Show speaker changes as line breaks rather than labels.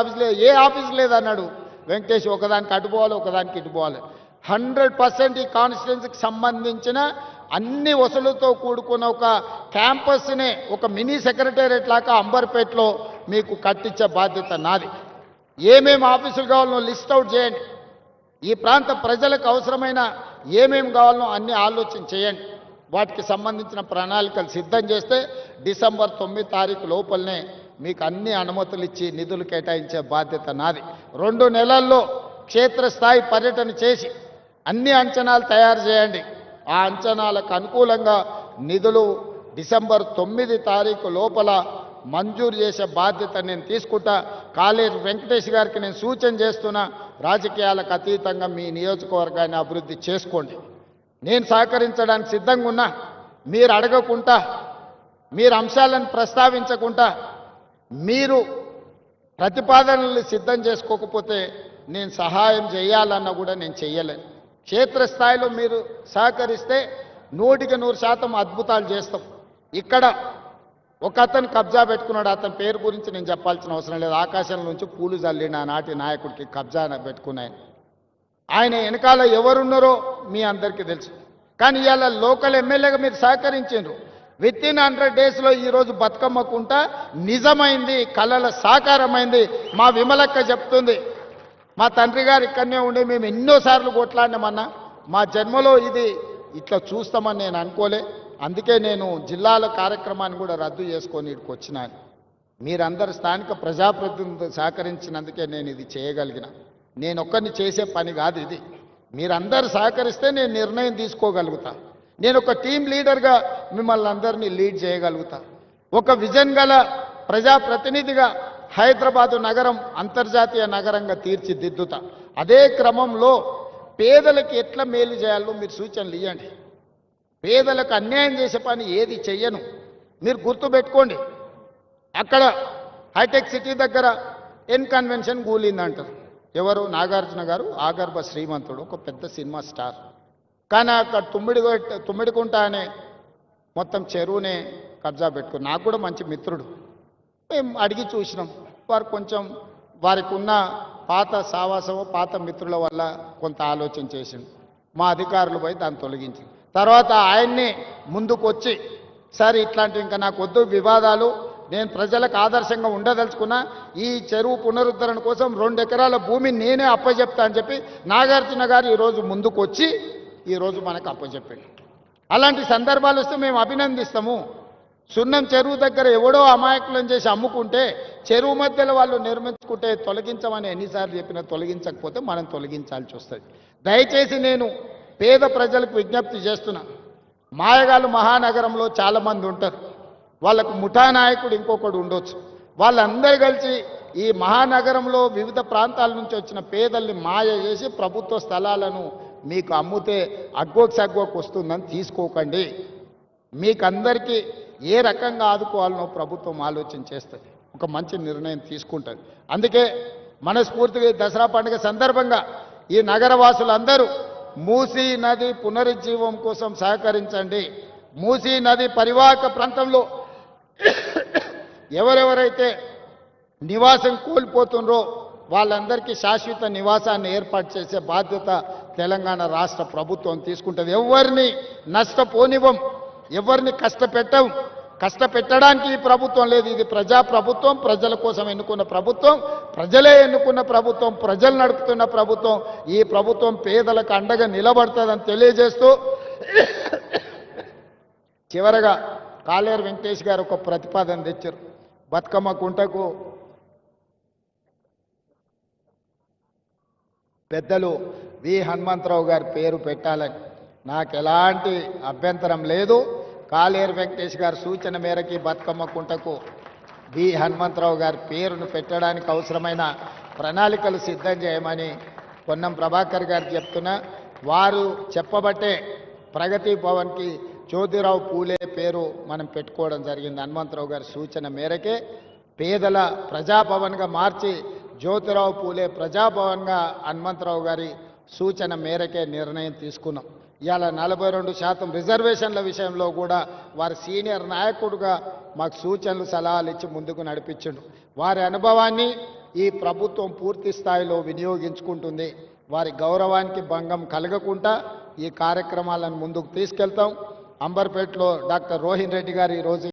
Office లేదు, ఏ office లేదన్నాడు వెంకటేష్. ఒకదానికి అటుపోవాలి, ఒకదానికి ఇటుపోవాలి. 100% ఈ కాన్స్టిట్యున్సీకి సంబంధించిన అన్ని వసూలుతో కూడుకున్న ఒక క్యాంపస్నే ఒక మినీ సెక్రటేరియట్ లాగా అంబర్పేటలో మీకు కట్టించే బాధ్యత నాది. ఏమేమి ఆఫీసులు కావాలనో లిస్ట్ అవుట్ చేయండి. ఈ ప్రాంత ప్రజలకు అవసరమైన ఏమేమి కావాలనో అన్ని ఆలోచన చేయండి. వాటికి సంబంధించిన ప్రణాళికలు సిద్ధం చేస్తే డిసెంబర్ 9 తారీఖు లోపలనే మీకు అన్ని అనుమతులు ఇచ్చి నిధులు కేటాయించే బాధ్యత నాది. 2 నెలల్లో క్షేత్రస్థాయి పర్యటన చేసి అన్ని అంచనాలు తయారు చేయండి. ఆ అంచనాలకు అనుకూలంగా నిధులు డిసెంబర్ 9 తారీఖు లోపల మంజూరు చేసే బాధ్యత నేను తీసుకుంటా. కాలేరు వెంకటేష్ గారికి నేను సూచన చేస్తున్నా, రాజకీయాలకు అతీతంగా మీ నియోజకవర్గాన్ని అభివృద్ధి చేసుకోండి. నేను సహకరించడానికి సిద్ధంగా ఉన్నా. మీరు అడగకుండా, మీరు అంశాలను ప్రస్తావించకుండా, మీరు ప్రతిపాదనలు సిద్ధం చేసుకోకపోతే నేను సహాయం చేయాలన్నా కూడా నేను చెయ్యలేను. క్షేత్రస్థాయిలో మీరు సహకరిస్తే 100% అద్భుతాలు చేస్తాం. ఇక్కడ ఒక అతను కబ్జా పెట్టుకున్నాడు. అతని పేరు గురించి నేను చెప్పాల్సిన అవసరం లేదు. ఆకాశం నుంచి పూలు జల్లిన నాటి నాయకుడికి కబ్జా పెట్టుకున్నాయని, ఆయన వెనకాల ఎవరున్నారో మీ అందరికీ తెలుసు. కానీ ఇవాళ లోకల్ ఎమ్మెల్యేగా మీరు సహకరించారు. వితిన్ 100 డేస్లో ఈరోజు బతుకమ్మకుంట నిజమైంది, కళల సాకారమైంది. మా విమలక్క చెప్తుంది, మా తండ్రి గారు ఇక్కడనే ఉండి మేము ఎన్నోసార్లు కొట్లాడినామన్నా, మా జన్మలో ఇది ఇట్లా చూస్తామని నేను అనుకోలే. అందుకే నేను జిల్లాల కార్యక్రమాన్ని కూడా రద్దు చేసుకొని ఇక్కడికి వచ్చినాను. మీరందరు స్థానిక ప్రజాప్రతినిధులు సహకరించినందుకే నేను ఇది చేయగలిగిన. నేను ఒక్కరిని చేసే పని కాదు ఇది. మీరందరూ సహకరిస్తే నేను నిర్ణయం తీసుకోగలుగుతా. నేను ఒక టీం లీడర్గా మిమ్మల్ని అందరినీ లీడ్ చేయగలుగుతా. ఒక విజన్ గల ప్రజాప్రతినిధిగా హైదరాబాదు నగరం అంతర్జాతీయ నగరంగా తీర్చిదిద్దుతా. అదే క్రమంలో పేదలకు ఎట్లా మేలు చేయాలో మీరు సూచనలు ఇవ్వండి. పేదలకు అన్యాయం చేసే పని ఏది చెయ్యను. మీరు గుర్తుపెట్టుకోండి, అక్కడ హైటెక్ సిటీ దగ్గర కన్వెన్షన్ కూలిందంటారు. ఎవరు? నాగార్జున గారు, ఆగర్భ శ్రీమంతుడు, ఒక పెద్ద సినిమా స్టార్. కానీ అక్కడ తుమ్మిడికుంట అనే మొత్తం చెరువునే కబ్జా పెట్టుకుని, నాకు కూడా మంచి మిత్రుడు. మేము అడిగి చూసినాం. వారు కొంచెం వారికి ఉన్న పాత సావాసము, పాత మిత్రుల వల్ల కొంత ఆలోచన చేసింది. మా అధికారులు పోయి దాన్ని తొలగించింది. తర్వాత ఆయన్నే ముందుకు వచ్చి, సార్ ఇట్లాంటివి ఇంకా నాకు వద్దు వివాదాలు, నేను ప్రజలకు ఆదర్శంగా ఉండదలుచుకున్నా, ఈ చెరువు పునరుద్ధరణ కోసం 2 ఎకరాల భూమిని నేనే అప్పచెప్తా అని చెప్పి నాగార్జున గారు ఈరోజు ముందుకు వచ్చి ఈరోజు మనకు అప్పచెప్పాడు. అలాంటి సందర్భాలు వస్తే మేము అభినందిస్తాము. సున్నం చెరువు దగ్గర ఎవడో అమాయకులను చేసి అమ్ముకుంటే చెరువు మధ్యలో వాళ్ళు నిర్మించుకుంటే తొలగించమని ఎన్నిసార్లు చెప్పినా తొలగించకపోతే మనం తొలగించాల్సి వస్తుంది. దయచేసి నేను పేద ప్రజలకు విజ్ఞప్తి చేస్తున్నా. మాయగాళ్ళు మహానగరంలో చాలామంది ఉంటారు. వాళ్ళకు ముఠా నాయకుడు ఇంకొకడు ఉండొచ్చు. వాళ్ళందరూ కలిసి ఈ మహానగరంలో వివిధ ప్రాంతాల నుంచి వచ్చిన పేదల్ని మాయ చేసి ప్రభుత్వ స్థలాలను మీకు అమ్ముతే అగ్గోకి సగ్గోకి వస్తుందని తీసుకోకండి. మీకందరికీ ఏ రకంగా ఆదుకోవాలనో ప్రభుత్వం ఆలోచన చేస్తుంది, ఒక మంచి నిర్ణయం తీసుకుంటుంది. అందుకే మనస్ఫూర్తిగా దసరా పండుగ సందర్భంగా ఈ నగరవాసులందరూ మూసీ నది పునరుజ్జీవం కోసం సహకరించండి. మూసీ నది పరివాహక ప్రాంతంలో ఎవరెవరైతే నివాసం కోల్పోతుండ్రో వాళ్ళందరికీ శాశ్వత నివాసాన్ని ఏర్పాటు చేసే బాధ్యత తెలంగాణ రాష్ట్ర ప్రభుత్వం తీసుకుంటుంది. ఎవరిని నష్టపోనివ్వం, ఎవరిని కష్టపెట్టం. కష్టపెట్టడానికి ఈ ప్రభుత్వం లేదు. ఇది ప్రజా ప్రభుత్వం, ప్రజల కోసం ఎన్నుకున్న ప్రభుత్వం, ప్రజలే ఎన్నుకున్న ప్రభుత్వం, ప్రజలు నడుపుతున్న ప్రభుత్వం. ఈ ప్రభుత్వం పేదలకు అండగా నిలబడుతుందని తెలియజేస్తూ చివరగా కాలేరు వెంకటేష్ గారు ఒక ప్రతిపాదన తెచ్చారు. బతుకమ్మ కుంటకు పెద్దలు వి హనుమంతరావు గారి పేరు పెట్టాలని నాకు ఎలాంటి అభ్యంతరం లేదు. కాలేరు వెంకటేష్ గారి సూచన మేరకి బతుకమ్మ కుంటకు వి హనుమంతరావు గారి పేరును పెట్టడానికి అవసరమైన ప్రణాళికలు సిద్ధం చేయమని పొన్నం ప్రభాకర్ గారు చెప్తున్నా. వారు చెప్పబట్టే ప్రగతి భవన్కి జ్యోతిరావు పూలే పేరు మనం పెట్టుకోవడం జరిగింది. హనుమంతరావు గారి సూచన మేరకే పేదల ప్రజాభవన్గా మార్చి జ్యోతిరావు పూలే ప్రజాభవన్గా హనుమంతరావు గారి సూచన మేరకే నిర్ణయం తీసుకున్నాం. ఇవాళ 42% రిజర్వేషన్ల విషయంలో కూడా వారి సీనియర్ నాయకుడుగా మాకు సూచనలు సలహాలు ఇచ్చి ముందుకు నడిపించిండు. వారి అనుభవాన్ని ఈ ప్రభుత్వం పూర్తి స్థాయిలో వినియోగించుకుంటుంది. వారి గౌరవానికి భంగం కలగకుండా ఈ కార్యక్రమాలను ముందుకు తీసుకెళ్తాం. అంబర్పేటలో డాక్టర్ రోహిన్ రెడ్డి గారు ఈరోజు